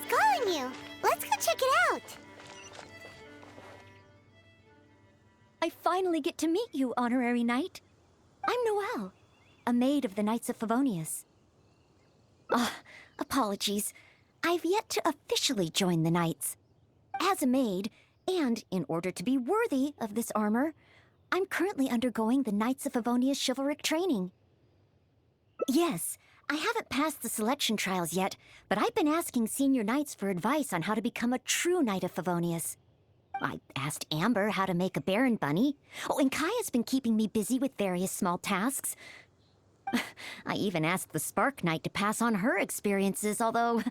It's calling you. Let's go check it out. I finally get to meet you, Honorary Knight. I'm Noelle, a maid of the Knights of Favonius. Apologies. I've yet to officially join the Knights. As a maid, and in order to be worthy of this armor, I'm currently undergoing the Knights of Favonius chivalric training. Yes, I haven't passed the selection trials yet, but I've been asking senior knights for advice on how to become a true Knight of Favonius. I asked Amber how to make a Baron bunny. Oh, and Kaya's been keeping me busy with various small tasks. I even asked the Spark Knight to pass on her experiences, although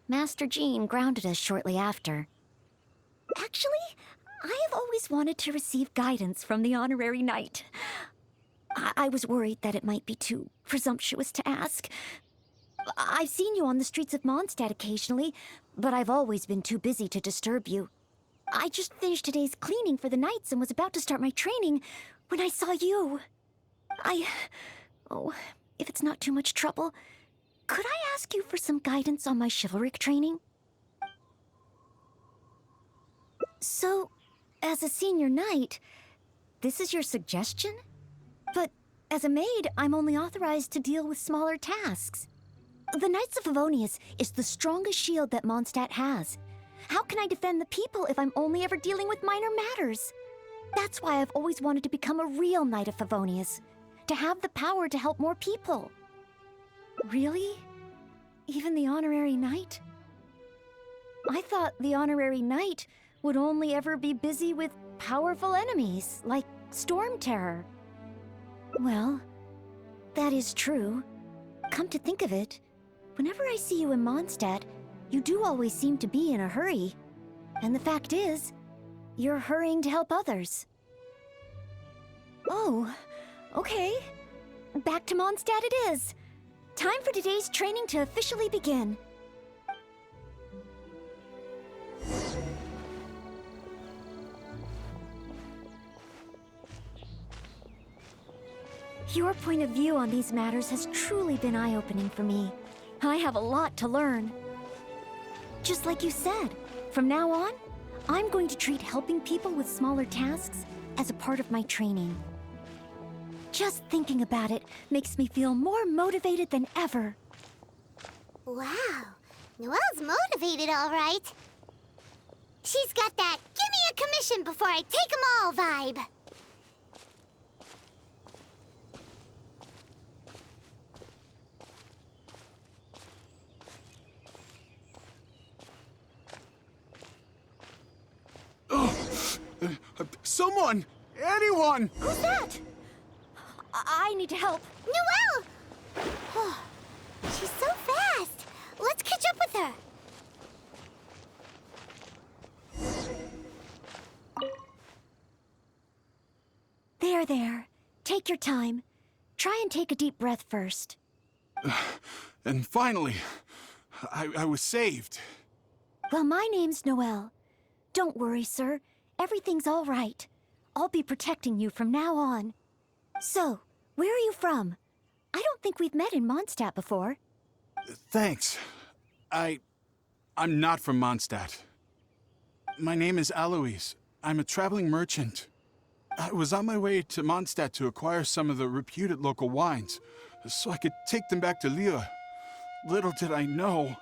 Master Jean grounded us shortly after. Actually, I have always wanted to receive guidance from the Honorary Knight. I was worried that it might be too presumptuous to ask. I've seen you on the streets of Mondstadt occasionally, but I've always been too busy to disturb you. I just finished today's cleaning for the Knights and was about to start my training when I saw you. Oh, if it's not too much trouble, could I ask you for some guidance on my chivalric training? So, as a senior knight, this is your suggestion? But as a maid, I'm only authorized to deal with smaller tasks. The Knights of Favonius is the strongest shield that Mondstadt has. How can I defend the people if I'm only ever dealing with minor matters? That's why I've always wanted to become a real Knight of Favonius, to have the power to help more people. Really? Even the Honorary Knight? I thought the Honorary Knight would only ever be busy with powerful enemies, like Storm Terror. Well, that is true. Come to think of it, whenever I see you in Mondstadt, you do always seem to be in a hurry. And the fact is, you're hurrying to help others. Oh, okay. Back to Mondstadt it is. Time for today's training to officially begin. Your point of view on these matters has truly been eye-opening for me. I have a lot to learn. Just like you said, from now on, I'm going to treat helping people with smaller tasks as a part of my training. Just thinking about it makes me feel more motivated than ever. Wow, Noelle's motivated, all right. She's got that "give me a commission before I take 'em all" vibe. Someone! Anyone! Who's that? I need to help. Noelle! Oh, she's so fast. Let's catch up with her. There. Take your time. Try and take a deep breath first. And finally, I was saved. Well, my name's Noelle. Don't worry, sir. Everything's all right. I'll be protecting you from now on. So, where are you from? I don't think we've met in Mondstadt before. Thanks. I'm not from Mondstadt. My name is Alois. I'm a traveling merchant. I was on my way to Mondstadt to acquire some of the reputed local wines, so I could take them back to Lille. Little did I know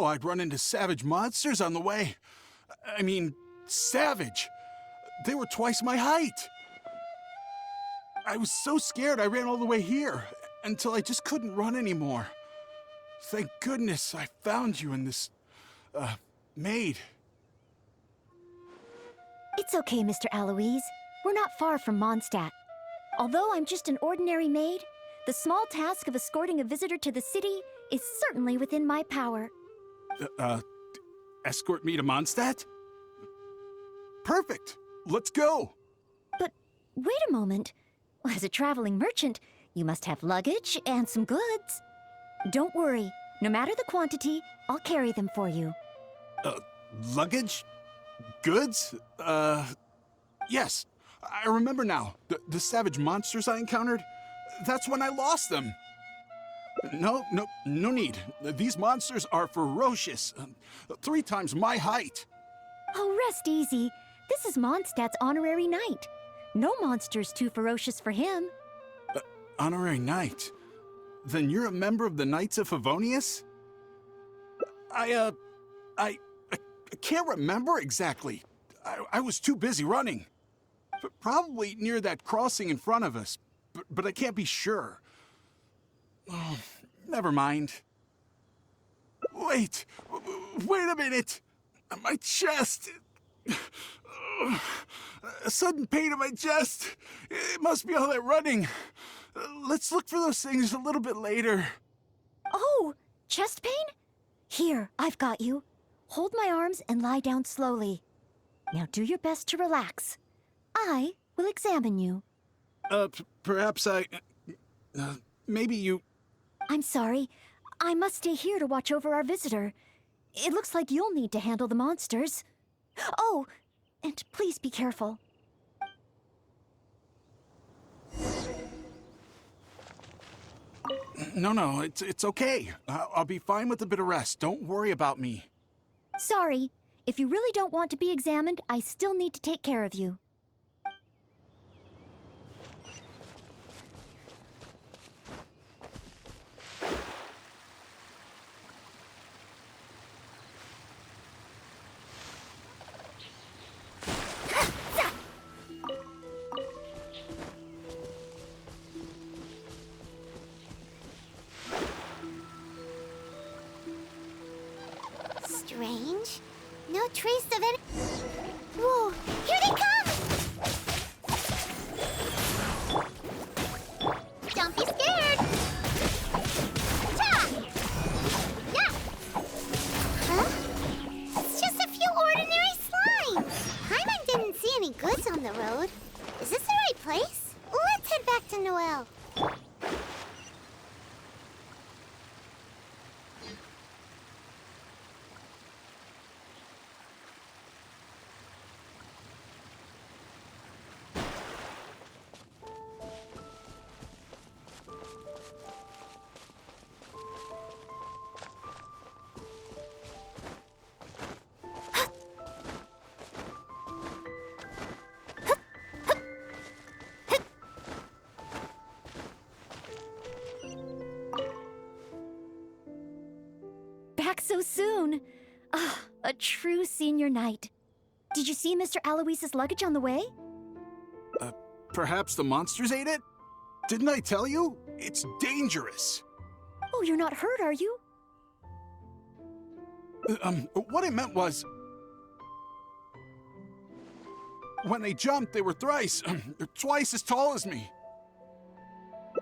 I'd run into savage monsters on the way. I mean, savage. They were twice my height. I was so scared I ran all the way here, until I just couldn't run anymore. Thank goodness I found you in this, maid. It's okay, Mr. Alois. We're not far from Mondstadt. Although I'm just an ordinary maid, the small task of escorting a visitor to the city is certainly within my power. Escort me to Mondstadt? Perfect! Let's go! But wait a moment. As a traveling merchant, you must have luggage and some goods. Don't worry. No matter the quantity, I'll carry them for you. Luggage? Goods? Yes. I remember now. The savage monsters I encountered? That's when I lost them. No need. These monsters are ferocious. 3 times my height. Oh, rest easy. This is Mondstadt's honorary knight. No monster's too ferocious for him. Honorary knight? Then you're a member of the Knights of Favonius? I can't remember exactly. I was too busy running. Probably near that crossing in front of us, but I can't be sure. Oh, never mind. Wait a minute. My chest. A sudden pain in my chest. It must be all that running. Let's look for those things a little bit later. Oh, chest pain? Here, I've got you. Hold my arms and lie down slowly. Now do your best to relax. I will examine you. Perhaps maybe you... I'm sorry. I must stay here to watch over our visitor. It looks like you'll need to handle the monsters. Oh, and please be careful. No, it's okay. I'll be fine with a bit of rest. Don't worry about me. Sorry. If you really don't want to be examined, I still need to take care of you. Strange. No trace of any... Whoa! Here they come! Don't be scared! Ta! Yeah! Huh? It's just a few ordinary slimes! Paimon didn't see any goods on the road. Is this the right place? Let's head back to Noelle. Back so soon. Ah, a true senior knight. Did you see Mr. Aloyse's luggage on the way? Perhaps the monsters ate it? Didn't I tell you? It's dangerous. Oh, you're not hurt, are you? What I meant was... When they jumped, they were twice as tall as me.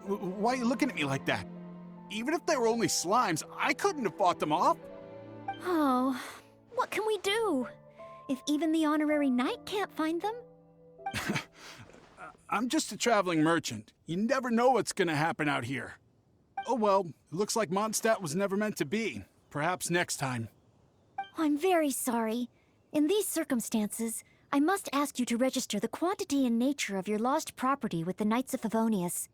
Why are you looking at me like that? Even if they were only slimes, I couldn't have fought them off. Oh, what can we do? If even the honorary knight can't find them? I'm just a traveling merchant. You never know what's gonna happen out here. Oh well, it looks like Mondstadt was never meant to be. Perhaps next time. I'm very sorry. In these circumstances, I must ask you to register the quantity and nature of your lost property with the Knights of Favonius.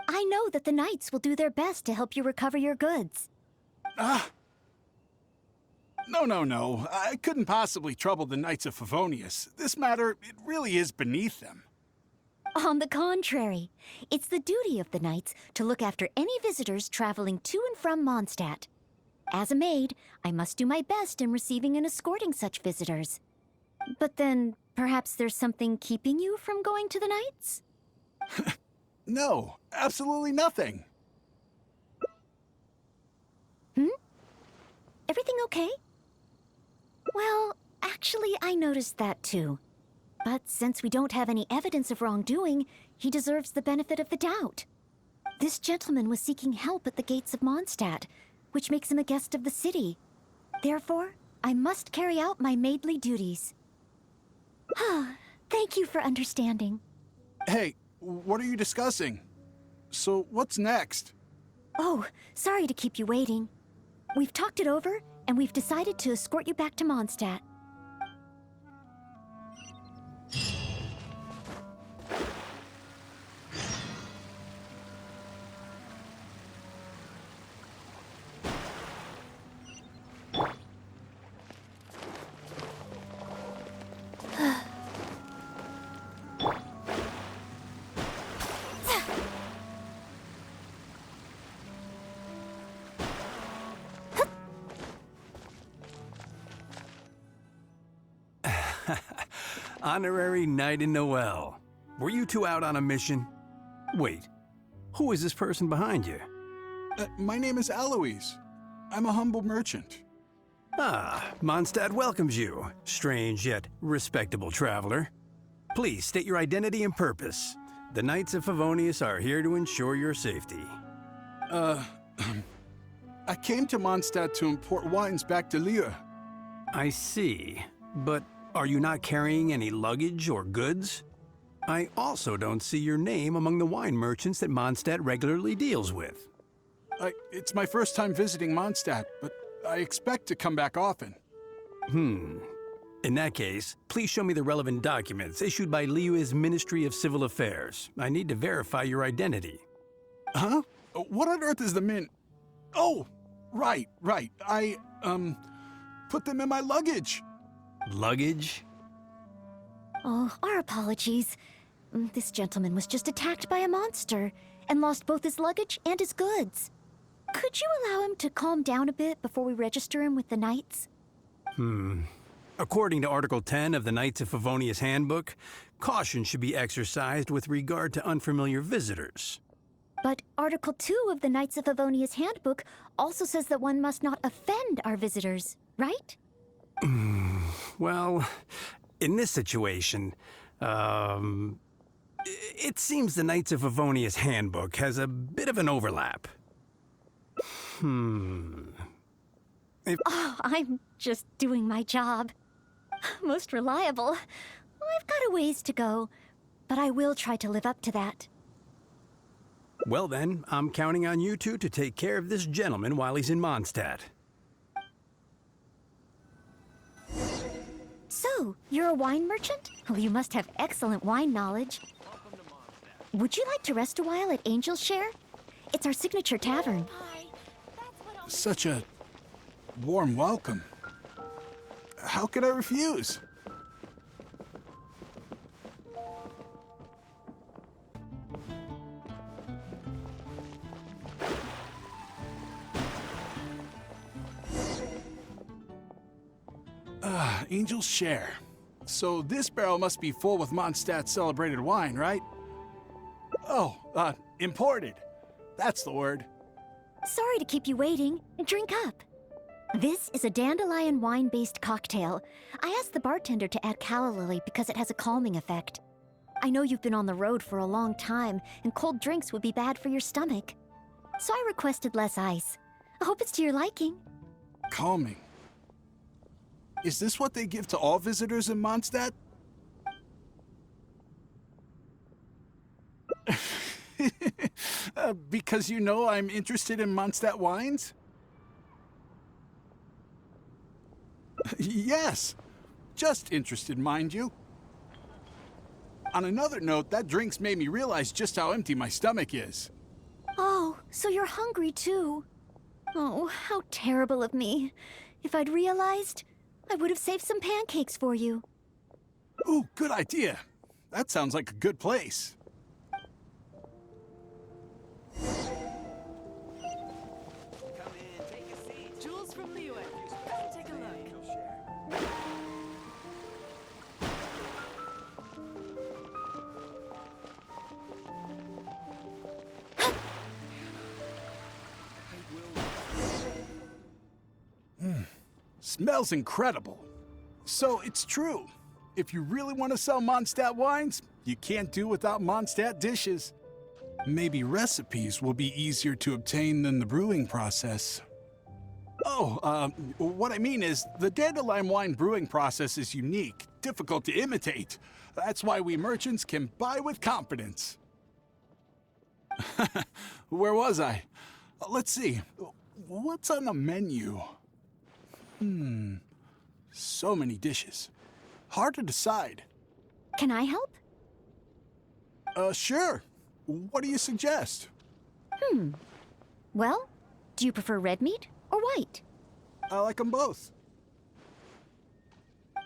I know that the Knights will do their best to help you recover your goods. No. I couldn't possibly trouble the Knights of Favonius. This matter, it really is beneath them. On the contrary, it's the duty of the Knights to look after any visitors traveling to and from Mondstadt. As a maid, I must do my best in receiving and escorting such visitors. But then, perhaps there's something keeping you from going to the Knights? No, absolutely nothing. Everything okay? Well, actually, I noticed that too. But since we don't have any evidence of wrongdoing, he deserves the benefit of the doubt. This gentleman was seeking help at the gates of Mondstadt, which makes him a guest of the city. Therefore, I must carry out my maidly duties. Thank you for understanding. Hey, what are you discussing? So, what's next? Oh, sorry to keep you waiting. We've talked it over, and we've decided to escort you back to Mondstadt. Honorary Knight in Noel. Were you two out on a mission? Wait, who is this person behind you? My name is Eloise. I'm a humble merchant. Ah, Mondstadt welcomes you, strange yet respectable traveler. Please state your identity and purpose. The Knights of Favonius are here to ensure your safety. I came to Mondstadt to import wines back to Lille. I see, but are you not carrying any luggage or goods? I also don't see your name among the wine merchants that Mondstadt regularly deals with. It's my first time visiting Mondstadt, but I expect to come back often. In that case, please show me the relevant documents issued by Liyue's Ministry of Civil Affairs. I need to verify your identity. Huh? What on earth is the mint? Oh, right. I put them in my luggage. Luggage? Oh, our apologies. This gentleman was just attacked by a monster and lost both his luggage and his goods. Could you allow him to calm down a bit before we register him with the Knights? According to Article 10 of the Knights of Favonius Handbook, caution should be exercised with regard to unfamiliar visitors. But Article 2 of the Knights of Favonius Handbook also says that one must not offend our visitors, right? Well, in this situation, it seems the Knights of Favonius Handbook has a bit of an overlap. Oh, I'm just doing my job. Most reliable. I've got a ways to go, but I will try to live up to that. Well then, I'm counting on you two to take care of this gentleman while he's in Mondstadt. So, you're a wine merchant? Well, you must have excellent wine knowledge. Would you like to rest a while at Angel's Share? It's our signature tavern. Such a warm welcome. How could I refuse? Angel's Share. So this barrel must be full with Mondstadt celebrated wine, right? Oh, imported. That's the word. Sorry to keep you waiting. Drink up. This is a dandelion wine-based cocktail. I asked the bartender to add calla lily because it has a calming effect. I know you've been on the road for a long time, and cold drinks would be bad for your stomach. So I requested less ice. I hope it's to your liking. Calming. Is this what they give to all visitors in Mondstadt? Because you know I'm interested in Mondstadt wines? Yes. Just interested, mind you. On another note, that drink's made me realize just how empty my stomach is. Oh, so you're hungry too. Oh, how terrible of me. If I'd realized, I would have saved some pancakes for you. Ooh, good idea. That sounds like a good place. Come in, take a seat. Jules from Liyue. Take a look. Smells incredible. So it's true. If you really want to sell Mondstadt wines, you can't do without Mondstadt dishes. Maybe recipes will be easier to obtain than the brewing process. Oh, what I mean is, the dandelion wine brewing process is unique, difficult to imitate. That's why we merchants can buy with confidence. Where was I? Let's see. What's on the menu? So many dishes. Hard to decide. Can I help? Sure. What do you suggest? Well, do you prefer red meat or white? I like them both.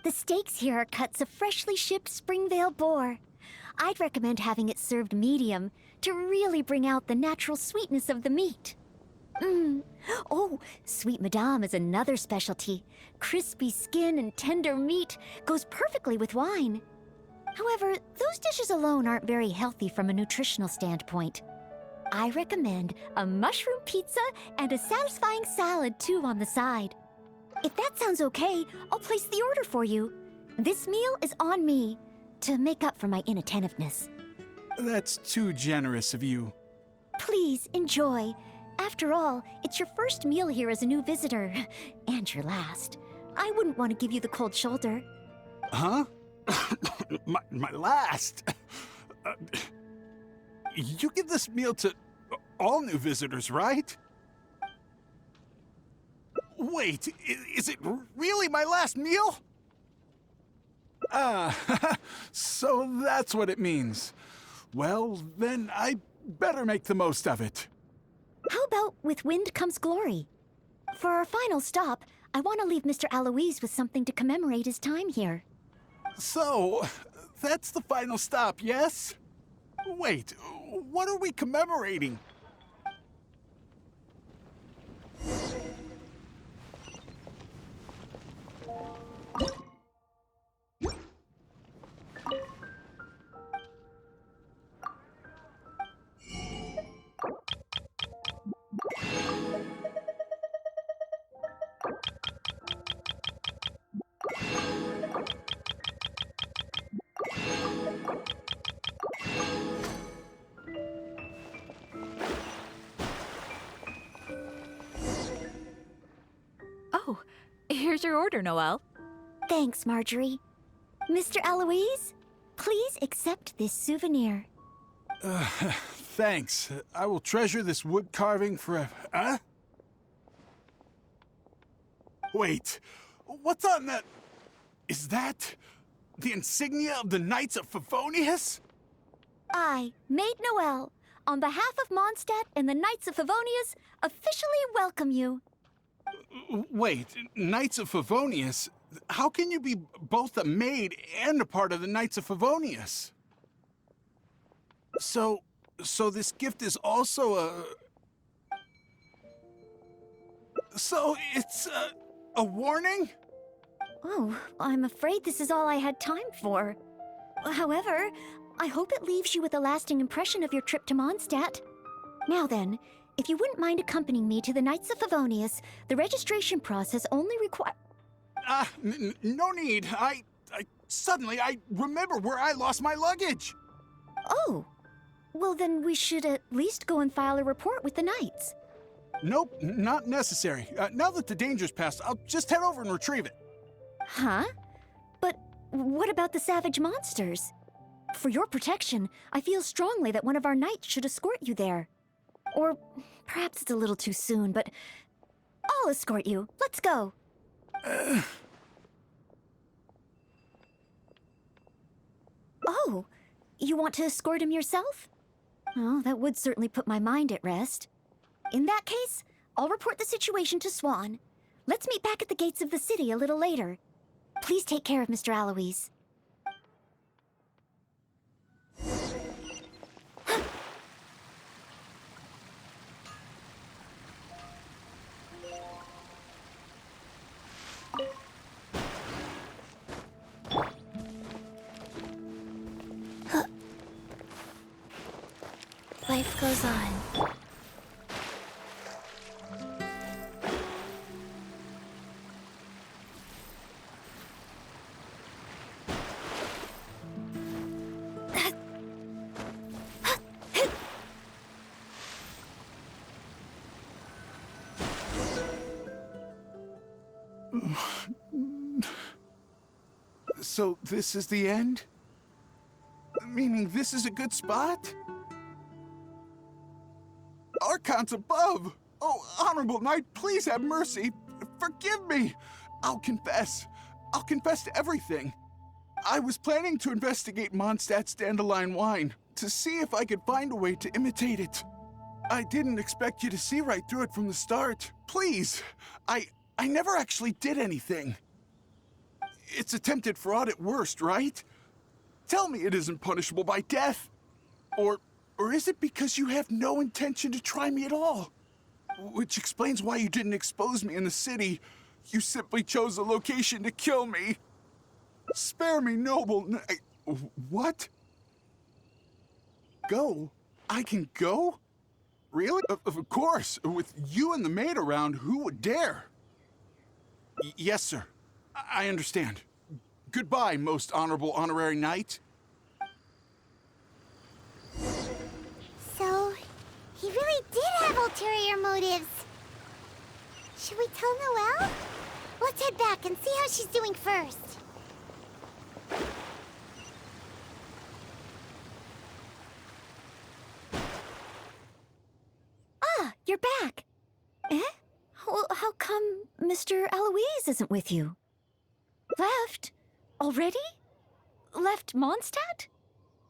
The steaks here are cuts of freshly shipped Springvale boar. I'd recommend having it served medium to really bring out the natural sweetness of the meat. Oh, Sweet Madame is another specialty. Crispy skin and tender meat goes perfectly with wine. However, those dishes alone aren't very healthy from a nutritional standpoint. I recommend a mushroom pizza and a satisfying salad too on the side. If that sounds okay, I'll place the order for you. This meal is on me to make up for my inattentiveness. That's too generous of you. Please enjoy. After all, it's your first meal here as a new visitor, and your last. I wouldn't want to give you the cold shoulder. Huh? my last. You give this meal to all new visitors, right? Wait, is it really my last meal? Ah, so that's what it means. Well, then I better make the most of it. How about with wind comes glory? For our final stop, I want to leave Mr. Aloise with something to commemorate his time here. So, that's the final stop, yes? Wait, what are we commemorating? Oh, here's your order, Noelle. Thanks, Marjorie. Mr. Aloise, please accept this souvenir. Thanks. I will treasure this wood carving forever. Huh? Wait, what's on that? Is that the insignia of the Knights of Favonius? I, Maid Noelle, on behalf of Mondstadt and the Knights of Favonius, officially welcome you. Wait, Knights of Favonius? How can you be both a maid and a part of the Knights of Favonius? So this gift is also a... So it's a warning? Oh, I'm afraid this is all I had time for. However, I hope it leaves you with a lasting impression of your trip to Mondstadt. Now then, if you wouldn't mind accompanying me to the Knights of Favonius, the registration process only requires... No need. Suddenly I remember where I lost my luggage. Oh, well then we should at least go and file a report with the Knights. Nope, not necessary. Now that the danger's passed, I'll just head over and retrieve it. Huh? But what about the savage monsters? For your protection, I feel strongly that one of our knights should escort you there. Or perhaps it's a little too soon, but I'll escort you. Let's go. Oh, you want to escort him yourself? Oh, that would certainly put my mind at rest. In that case, I'll report the situation to Swan. Let's meet back at the gates of the city a little later. Please take care of Mr. Aloise. Life goes on. So this is the end? Meaning this is a good spot? Archons above! Oh, Honorable Knight, please have mercy. Forgive me. I'll confess. I'll confess to everything. I was planning to investigate Mondstadt's dandelion wine to see if I could find a way to imitate it. I didn't expect you to see right through it from the start. Please, I never actually did anything. It's attempted fraud at worst, right? Tell me it isn't punishable by death. Or is it because you have no intention to try me at all? Which explains why you didn't expose me in the city. You simply chose a location to kill me. Spare me, noble What? Go? I can go? Really? Of course. With you and the maid around, who would dare? Yes, sir. I understand. Goodbye, most honorable honorary knight. So, he really did have ulterior motives. Should we tell Noelle? Let's head back and see how she's doing first. Ah, you're back. Eh? Well, how come Mr. Eloise isn't with you? Left? Already? Left Mondstadt?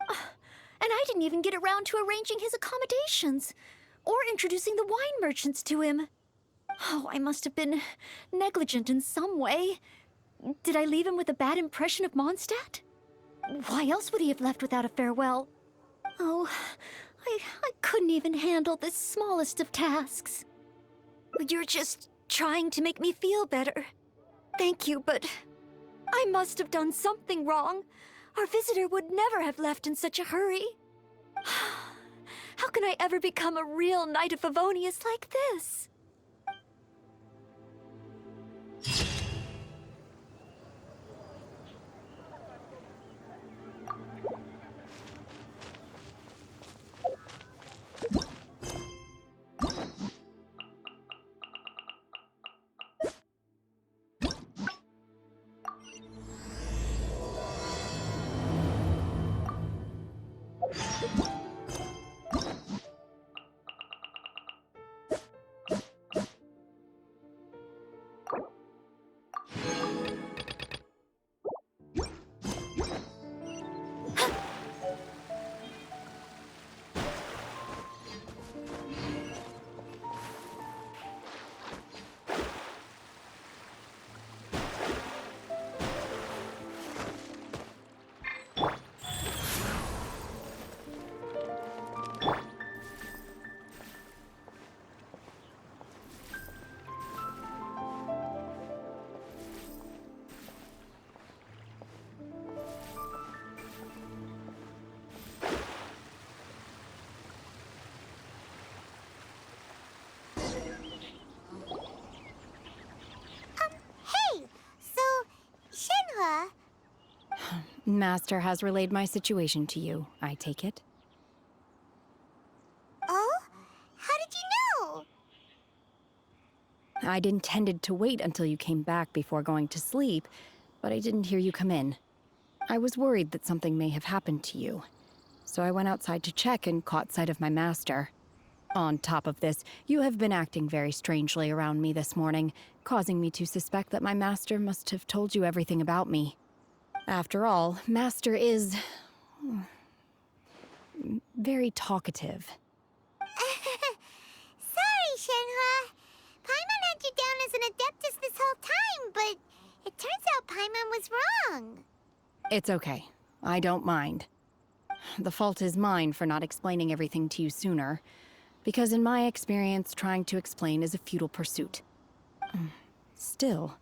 And I didn't even get around to arranging his accommodations or introducing the wine merchants to him. Oh, I must have been negligent in some way. Did I leave him with a bad impression of Mondstadt? Why else would he have left without a farewell? Oh, I couldn't even handle this smallest of tasks. You're just trying to make me feel better. Thank you, but I must have done something wrong. Our visitor would never have left in such a hurry. How can I ever become a real Knight of Favonius like this? Hey! So, Shenhua... Master has relayed my situation to you, I take it. Oh? How did you know? I'd intended to wait until you came back before going to sleep, but I didn't hear you come in. I was worried that something may have happened to you, so I went outside to check and caught sight of my master. On top of this, you have been acting very strangely around me this morning, causing me to suspect that my master must have told you everything about me. After all, Master is... very talkative. Sorry, Shenhua. Paimon had you down as an adeptus this whole time, but it turns out Paimon was wrong. It's okay. I don't mind. The fault is mine for not explaining everything to you sooner, because in my experience, trying to explain is a futile pursuit. Still,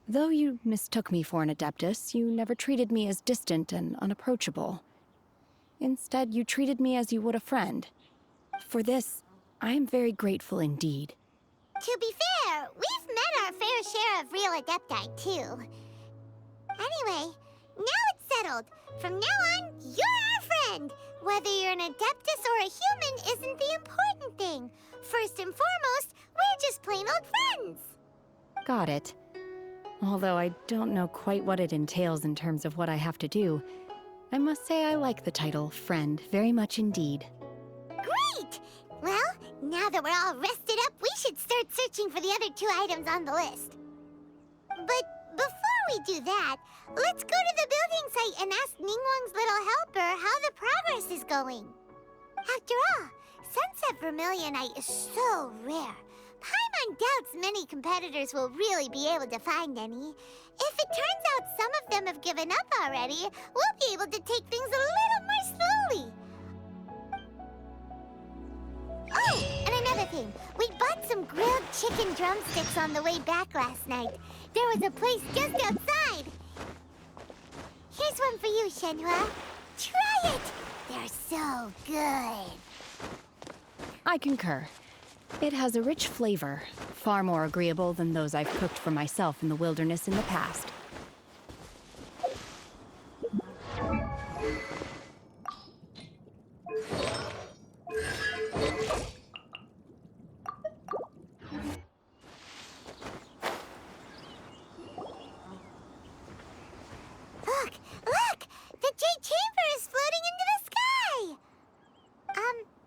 though you mistook me for an adeptus, you never treated me as distant and unapproachable. Instead, you treated me as you would a friend. For this, I am very grateful indeed. To be fair, we've met our fair share of real adepti, too. Anyway, now it's settled. From now on, you're our friend. Whether you're an adeptus or a human isn't the important thing. First and foremost, we're just plain old friends. Got it. Although I don't know quite what it entails in terms of what I have to do, I must say I like the title friend very much indeed. Great! Well, now that we're all rested up, we should start searching for the other 2 items on the list. But before we do that, let's go to the building site and ask Ningguang's little helper how the progress is going. After all, Sunset Vermilionite is so rare. Paimon doubts many competitors will really be able to find any. If it turns out some of them have given up already, we'll be able to take things a little more slowly. Oh, and another thing. We bought some grilled chicken drumsticks on the way back last night. There was a place just outside. Here's this one for you, Shenhua. Try it! They're so good. I concur. It has a rich flavor, far more agreeable than those I've cooked for myself in the wilderness in the past. Look! Look! The Jade Chamber is floating into the sky!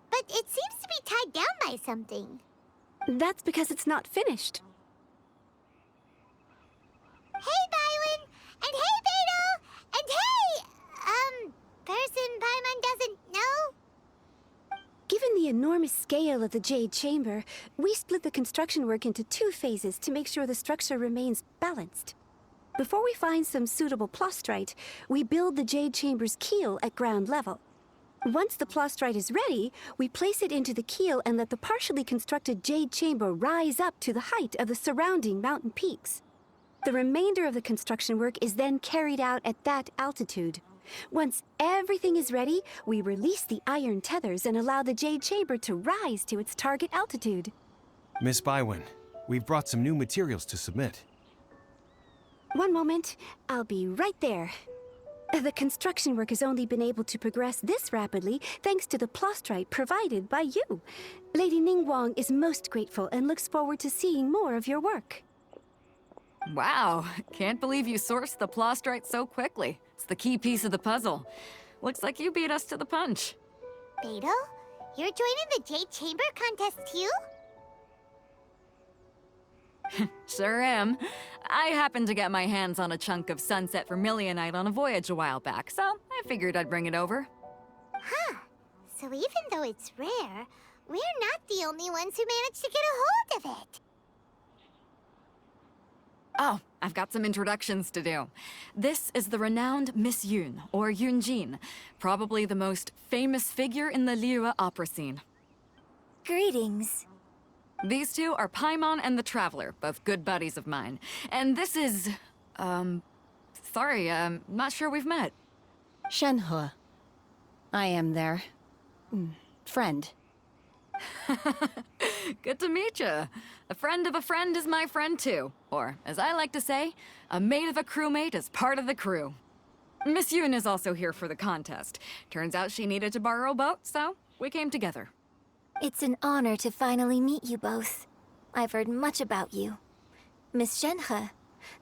But it seems to be tied down by something. That's because it's not finished. Hey, Byron! And hey, Beto! And hey! Person Paimon doesn't know? Given the enormous scale of the Jade Chamber, we split the construction work into 2 phases to make sure the structure remains balanced. Before we find some suitable plastrite, we build the Jade Chamber's keel at ground level. Once the plastrite is ready, we place it into the keel and let the partially constructed Jade Chamber rise up to the height of the surrounding mountain peaks. The remainder of the construction work is then carried out at that altitude. Once everything is ready, we release the iron tethers and allow the Jade Chamber to rise to its target altitude. Miss Bywin, we've brought some new materials to submit. One moment, I'll be right there. The construction work has only been able to progress this rapidly thanks to the plastrite provided by you. Lady Ningguang is most grateful and looks forward to seeing more of your work. Wow, can't believe you sourced the plastrite so quickly. It's the key piece of the puzzle. Looks like you beat us to the punch. Beto? You're joining the Jade Chamber contest too? Sure am. I happened to get my hands on a chunk of sunset vermilionite on a voyage a while back, so I figured I'd bring it over. Huh. So even though it's rare, we're not the only ones who managed to get a hold of it. Oh, I've got some introductions to do. This is the renowned Miss Yun, or Yunjin, probably the most famous figure in the Liyue opera scene. Greetings. These two are Paimon and the Traveler, both good buddies of mine. And this is... sorry, not sure we've met. Shenhe. I am their... friend. Good to meet you. A friend of a friend is my friend too. Or, as I like to say, a mate of a crewmate is part of the crew. Miss Yun is also here for the contest. Turns out she needed to borrow a boat, so we came together. It's an honor to finally meet you both. I've heard much about you. Miss Shenhe,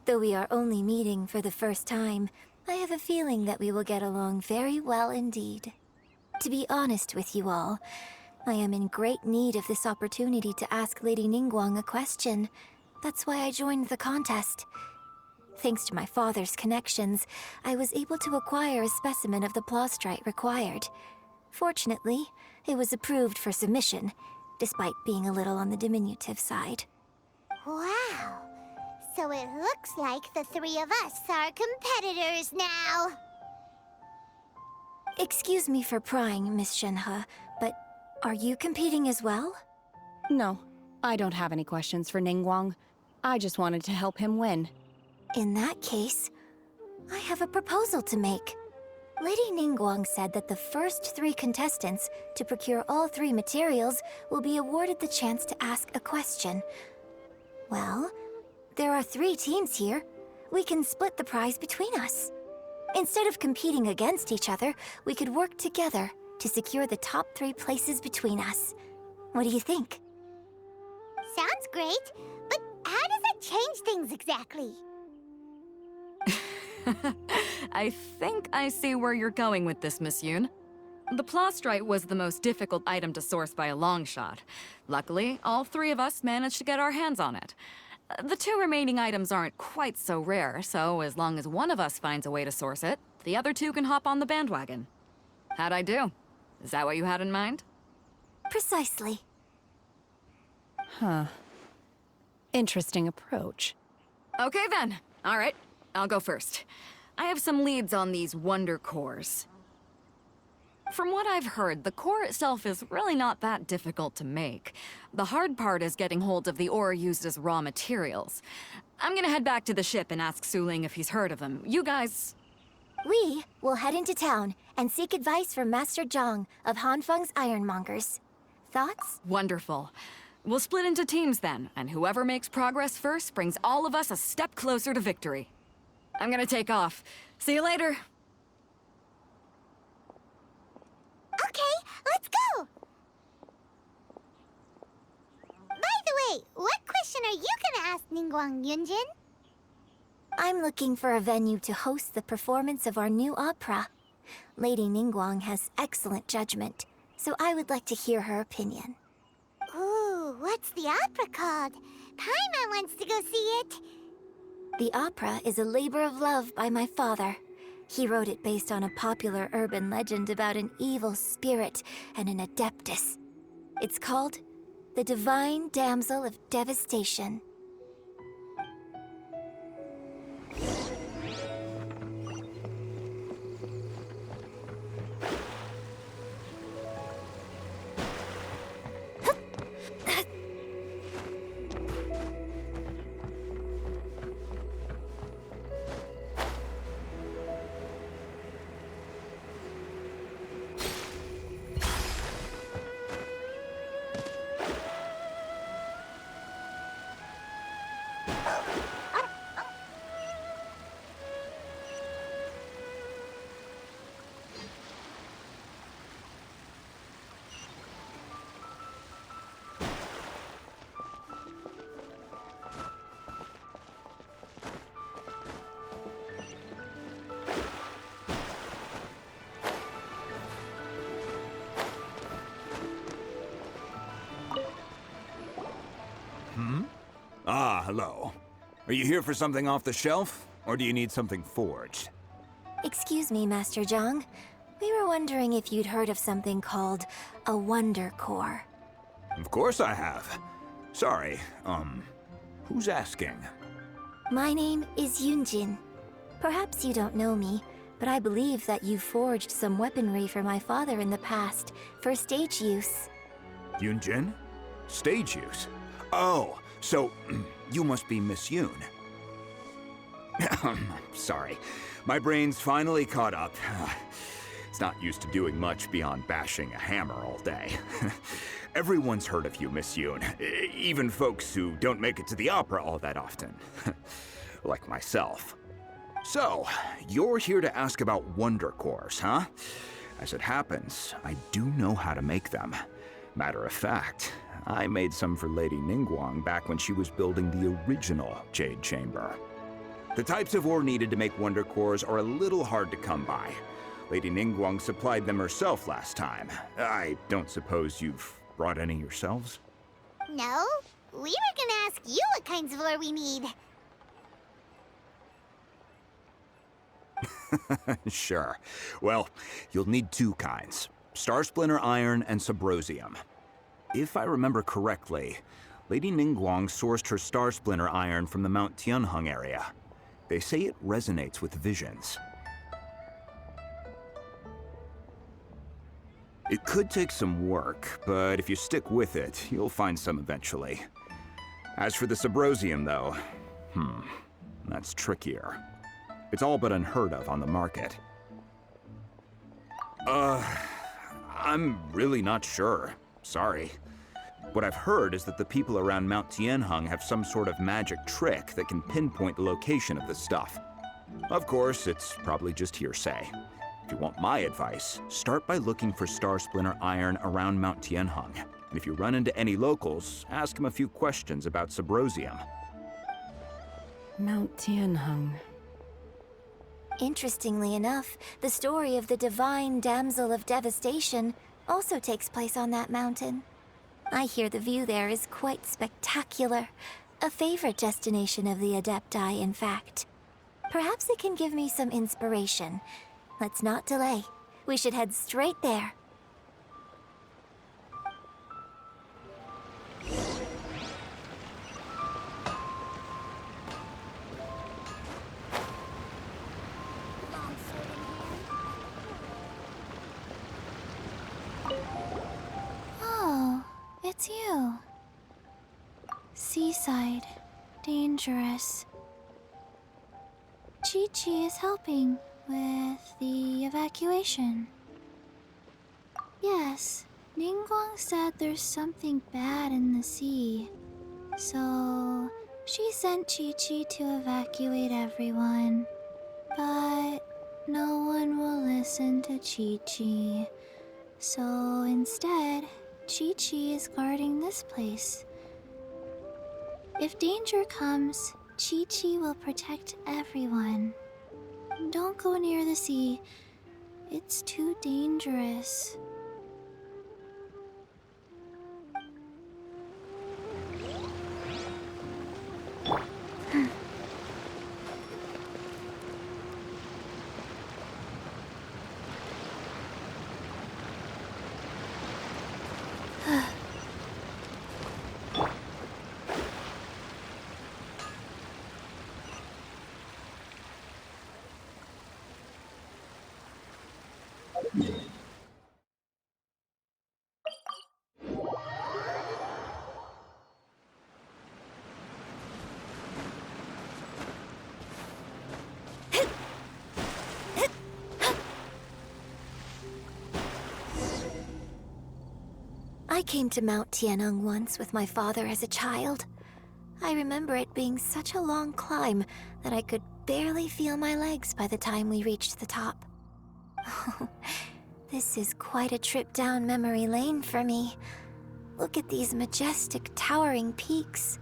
though we are only meeting for the first time, I have a feeling that we will get along very well indeed. To be honest with you all, I am in great need of this opportunity to ask Lady Ningguang a question. That's why I joined the contest. Thanks to my father's connections, I was able to acquire a specimen of the plastrite required. Fortunately, it was approved for submission, despite being a little on the diminutive side. Wow. So it looks like the 3 of us are competitors now. Excuse me for prying, Miss Shenhe, but are you competing as well? No, I don't have any questions for Ningguang. I just wanted to help him win. In that case, I have a proposal to make. Lady Ningguang said that the first 3 contestants to procure all 3 materials will be awarded the chance to ask a question. Well, there are 3 teams here. We can split the prize between us. Instead of competing against each other, we could work together to secure the top 3 places between us. What do you think? Sounds great, but how does it change things exactly? I think I see where you're going with this, Miss Yun. The plastrite was the most difficult item to source by a long shot. Luckily, all 3 of us managed to get our hands on it. The 2 remaining items aren't quite so rare, so as long as one of us finds a way to source it, the other 2 can hop on the bandwagon. How'd I do? Is that what you had in mind? Precisely. Huh. Interesting approach. Okay then. All right, I'll go first. I have some leads on these wonder cores. From what I've heard, the core itself is really not that difficult to make. The hard part is getting hold of the ore used as raw materials. I'm gonna head back to the ship and ask Su Ling if he's heard of them. You guys... We will head into town and seek advice from Master Zhang of Hanfeng's Ironmongers. Thoughts? Wonderful. We'll split into teams then, and whoever makes progress first brings all of us a step closer to victory. I'm gonna take off. See you later. Okay, let's go! By the way, what question are you gonna ask Ningguang, Yunjin? I'm looking for a venue to host the performance of our new opera. Lady Ningguang has excellent judgment, so I would like to hear her opinion. Ooh, what's the opera called? Paimon wants to go see it. The opera is a labor of love by my father. He wrote it based on a popular urban legend about an evil spirit and an adeptus. It's called The Divine Damsel of Devastation. Ah, hello. Are you here for something off the shelf, or do you need something forged? Excuse me, Master Zhang. We were wondering if you'd heard of something called a Wonder Core. Of course I have. Sorry, who's asking? My name is Yunjin. Perhaps you don't know me, but I believe that you forged some weaponry for my father in the past, for stage use. Yunjin? Stage use? Oh, so you must be Miss Yoon. Sorry, my brain's finally caught up. It's not used to doing much beyond bashing a hammer all day. Everyone's heard of you, Miss Yoon, even folks who don't make it to the opera all that often. Like myself. So, you're here to ask about Wonder Cores, huh? As it happens, I do know how to make them. Matter of fact, I made some for Lady Ningguang back when she was building the original Jade Chamber. The types of ore needed to make Wonder Cores are a little hard to come by. Lady Ningguang supplied them herself last time. I don't suppose you've brought any yourselves? No, we were gonna ask you what kinds of ore we need. Sure. Well, you'll need two kinds. Star Splinter Iron and Subrosium. If I remember correctly, Lady Ningguang sourced her Star Splinter Iron from the Mount Tianheng area. They say it resonates with visions. It could take some work, but if you stick with it, you'll find some eventually. As for the Subrosium, though, that's trickier. It's all but unheard of on the market. I'm really not sure. Sorry. What I've heard is that the people around Mount Tianheng have some sort of magic trick that can pinpoint the location of the stuff. Of course, it's probably just hearsay. If you want my advice, start by looking for Star Splinter Iron around Mount Tianheng. And if you run into any locals, ask them a few questions about Subrosium. Mount Tianheng. Interestingly enough, the story of the Divine Damsel of Devastation also takes place on that mountain. I hear the view there is quite spectacular. A favorite destination of the Adepti, in fact. Perhaps it can give me some inspiration. Let's not delay. We should head straight there. Oh, it's you. Seaside. Dangerous. Chi-Chi is helping, with the evacuation. Yes, Ningguang said there's something bad in the sea. So, she sent Chi-Chi to evacuate everyone. But no one will listen to Chi-Chi. So instead, Chi-Chi is guarding this place. If danger comes, Chi-Chi will protect everyone. Don't go near the sea. It's too dangerous. I came to Mount Tianeng once with my father as a child. I remember it being such a long climb that I could barely feel my legs by the time we reached the top. This is quite a trip down memory lane for me. Look at these majestic, towering peaks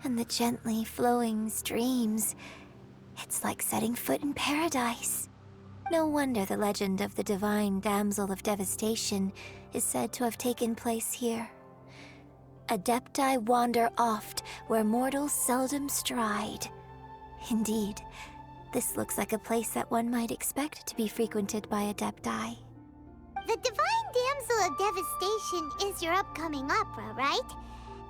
and the gently flowing streams. It's like setting foot in paradise. No wonder the legend of the divine damsel of devastation is said to have taken place here. Adepti wander oft where mortals seldom stride. Indeed, this looks like a place that one might expect to be frequented by Adepti. The Divine Damsel of Devastation is your upcoming opera, right?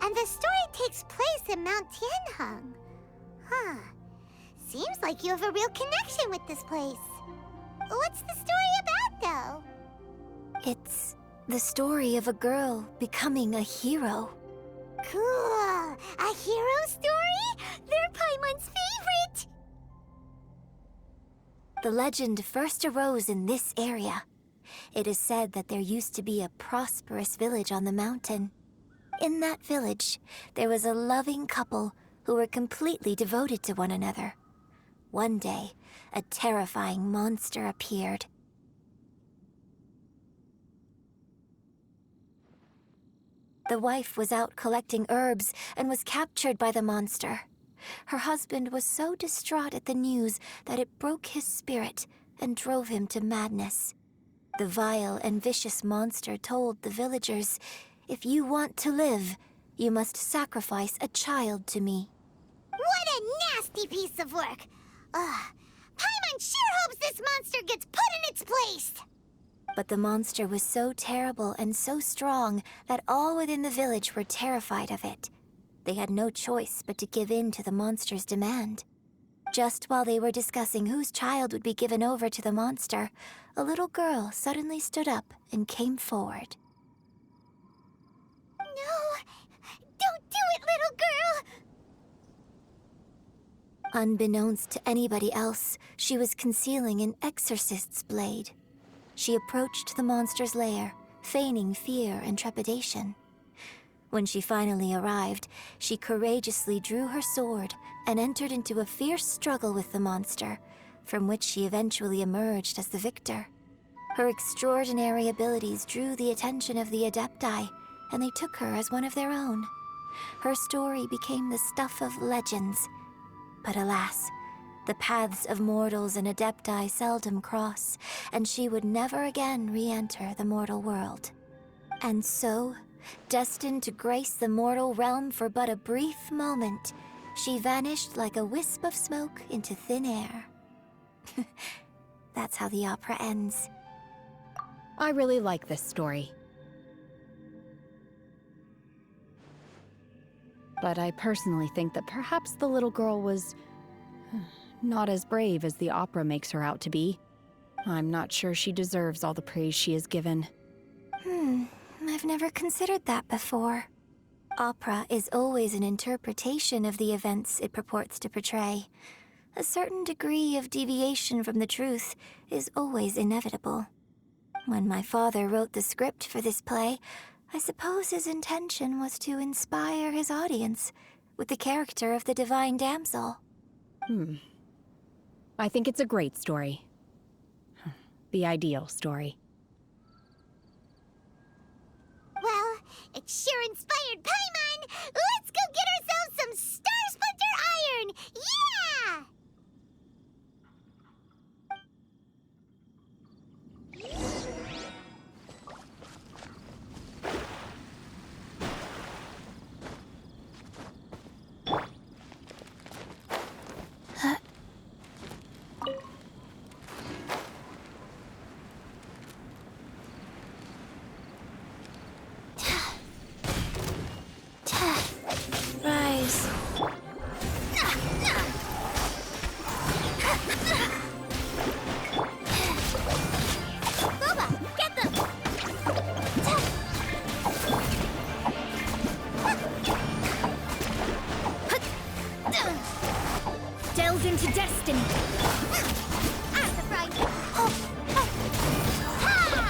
And the story takes place in Mount Tianheng. Huh. Seems like you have a real connection with this place. What's the story about, though? It's the story of a girl becoming a hero. Cool! A hero story? They're Paimon's favorite! The legend first arose in this area. It is said that there used to be a prosperous village on the mountain. In that village, there was a loving couple who were completely devoted to one another. One day, a terrifying monster appeared. The wife was out collecting herbs and was captured by the monster. Her husband was so distraught at the news that it broke his spirit and drove him to madness. The vile and vicious monster told the villagers, "If you want to live, you must sacrifice a child to me." What a nasty piece of work! Paimon sure hopes this monster gets put in its place! But the monster was so terrible and so strong that all within the village were terrified of it. They had no choice but to give in to the monster's demand. Just while they were discussing whose child would be given over to the monster, a little girl suddenly stood up and came forward. No! Don't do it, little girl! Unbeknownst to anybody else, she was concealing an exorcist's blade. She approached the monster's lair, feigning fear and trepidation. When she finally arrived, she courageously drew her sword and entered into a fierce struggle with the monster, from which she eventually emerged as the victor. Her extraordinary abilities drew the attention of the Adepti, and they took her as one of their own. Her story became the stuff of legends. But alas, the paths of mortals and Adepti seldom cross, and she would never again re-enter the mortal world. And so, destined to grace the mortal realm for but a brief moment, she vanished like a wisp of smoke into thin air. That's how the opera ends. I really like this story. But I personally think that perhaps the little girl was not as brave as the opera makes her out to be. I'm not sure she deserves all the praise she is given. I've never considered that before. Opera is always an interpretation of the events it purports to portray. a certain degree of deviation from the truth is always inevitable. When my father wrote the script for this play, I suppose his intention was to inspire his audience with the character of the divine damsel. I think it's a great story. The ideal story. Well, it sure inspired Paimon! Let's go get ourselves some Star Splinter Iron! Yeah! Rise. Boba, get them! Delve into destiny. Ask the fright! Ha!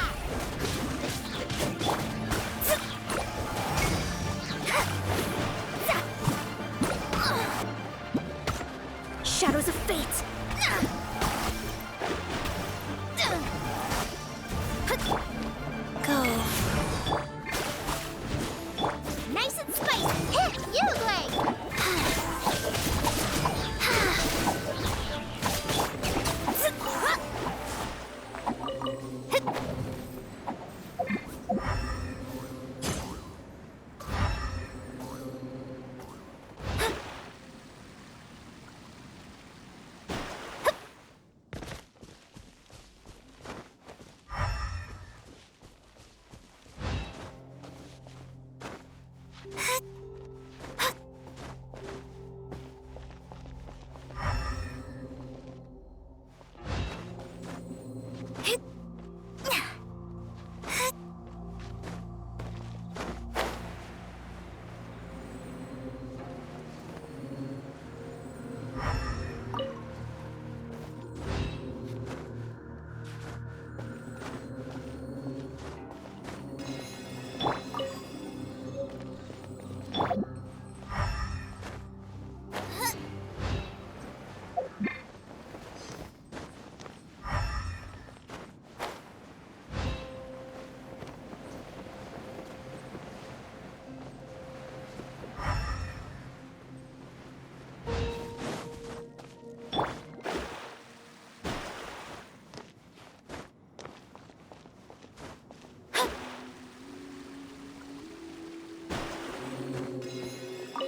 Shadows of fate. Go. Nice and spicy! Hit you, Blade!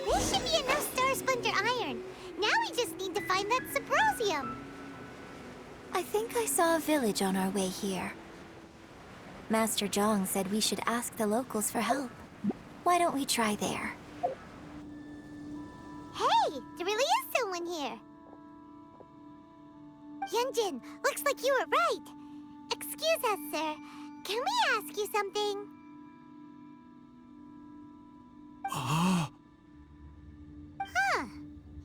This should be enough Star Splinter Iron. Now we just need to find that Subrosium. I think I saw a village on our way here. Master Zhang said we should ask the locals for help. Why don't we try there? Hey, there really is someone here. Yunjin, looks like you were right. Excuse us, sir. Can we ask you something? Huh.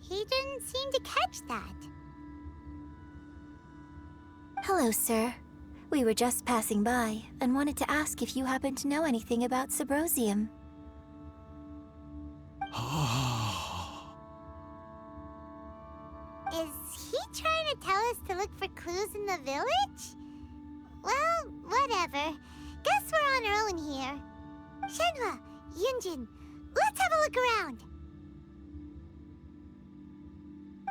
He didn't seem to catch that. Hello, sir. We were just passing by and wanted to ask if you happen to know anything about Subrosium. Is he trying to tell us to look for clues in the village? Well, whatever. Guess we're on our own here. Shenhua, Yunjin, let's have a look around.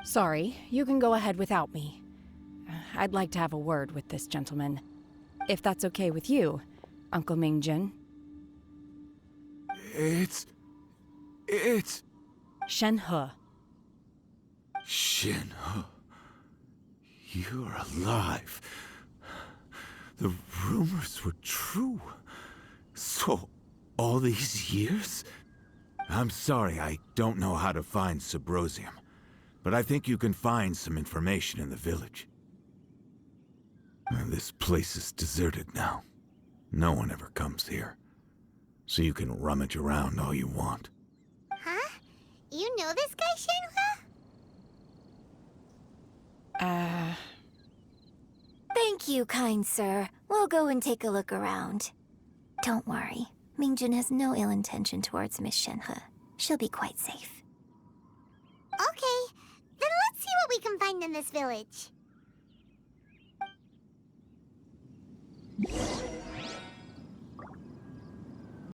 Sorry, you can go ahead without me. I'd like to have a word with this gentleman. If that's okay with you, Uncle Mingjin. It's... Shenhe. Shenhe. You're alive. The rumors were true. So, all these years? I'm sorry, I don't know how to find Subrosium. But I think you can find some information in the village. And this place is deserted now. No one ever comes here. So you can rummage around all you want. Huh? You know this guy, Shenhua? Thank you, kind sir. We'll go and take a look around. Don't worry. Mingjun has no ill intention towards Miss Shenhe. She'll be quite safe. Okay, then let's see what we can find in this village.